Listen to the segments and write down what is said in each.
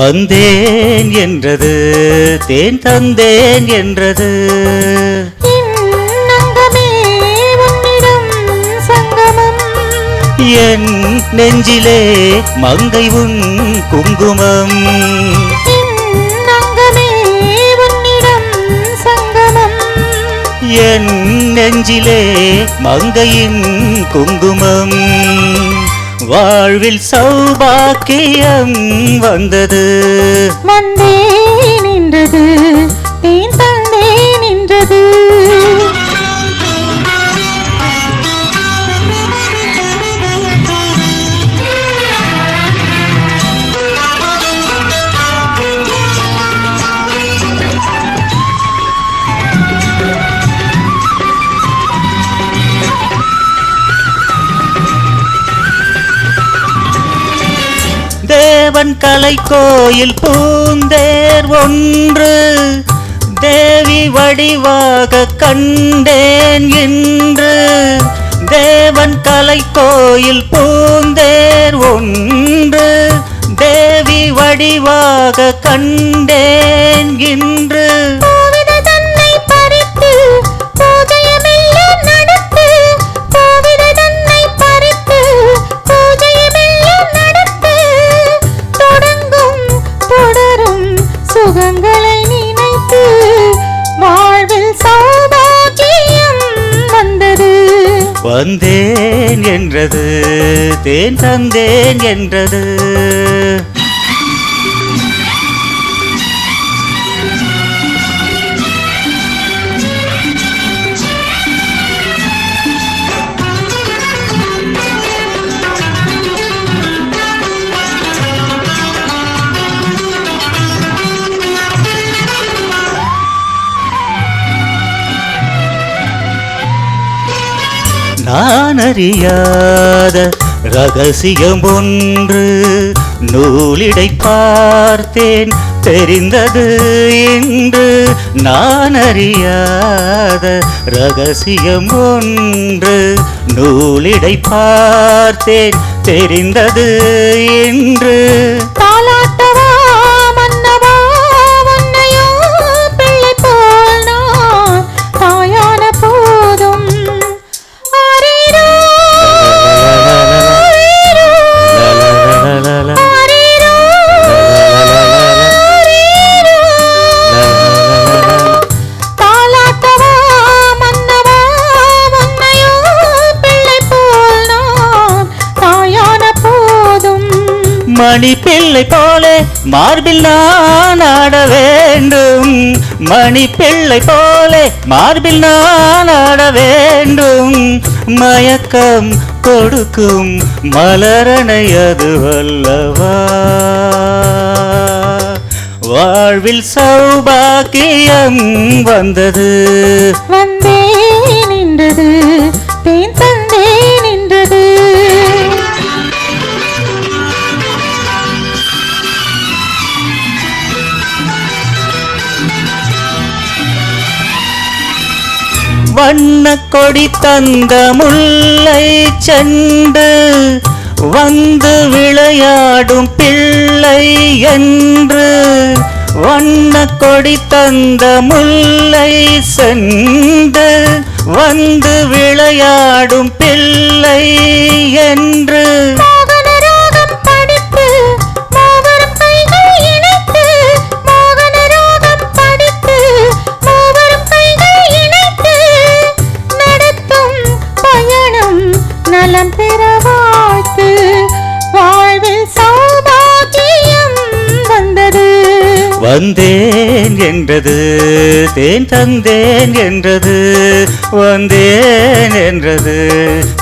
வந்தேன் என்றது தேன் தந்தேன் என்றது என் நெஞ்சிலே மங்கை உன் குங்குமம் என் நெஞ்சிலே மங்கையின் குங்குமம் வாழ்வில் சௌபாக்கியம் வந்தது வந்தேன் என்றது தேன் தந்தேன் என்றது தேவன் கலை கோயில் பூந்தேர் ஒன்று தேவி வடிவாக கண்டேன் இன்று தேவன் கலை கோயில் பூந்தேர் ஒன்று தேவி வடிவாக கண்டேன் இன்று சுகங்களை நினைத்து வாழ்வில் சௌபாக்கியம் வந்தது வந்தேன் என்றது தேன் தந்தேன் என்றது நான் அறியாத ரகசியம் ஒன்று நூலிடை பார்த்தேன் தெரிந்தது இன்று நான் அறியாத ரகசியம் ஒன்று நூலிடை பார்த்தேன் தெரிந்தது இன்று மணி பிள்ளை போலே மார்பில் நான் ஆட வேண்டும் மணி பிள்ளை போலே மார்பில் நான் ஆட வேண்டும் மயக்கம் கொடுக்கும் மலரணை அது வல்லவா வாழ்வில் சௌபாக்கியம் வந்தது வந்தேன் என்றது தேன் தந்தேன் என்றது வண்ண கொடி தந்த முல்லை செண்டு வந்து விளையாடும் பிள்ளை என்று வண்ண கொடி தந்த முல்லை செண்டு வந்து விளையாடும் பிள்ளை என்று நலம் பெற வாழ்த்து வாழ்வில் சௌபாக்கியம் வந்தது வந்தேன் என்றது தேன் தந்தேன் என்றது வந்தேன் என்றது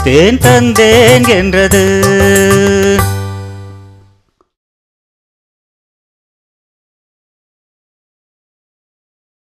தேன் தந்தேன் என்றது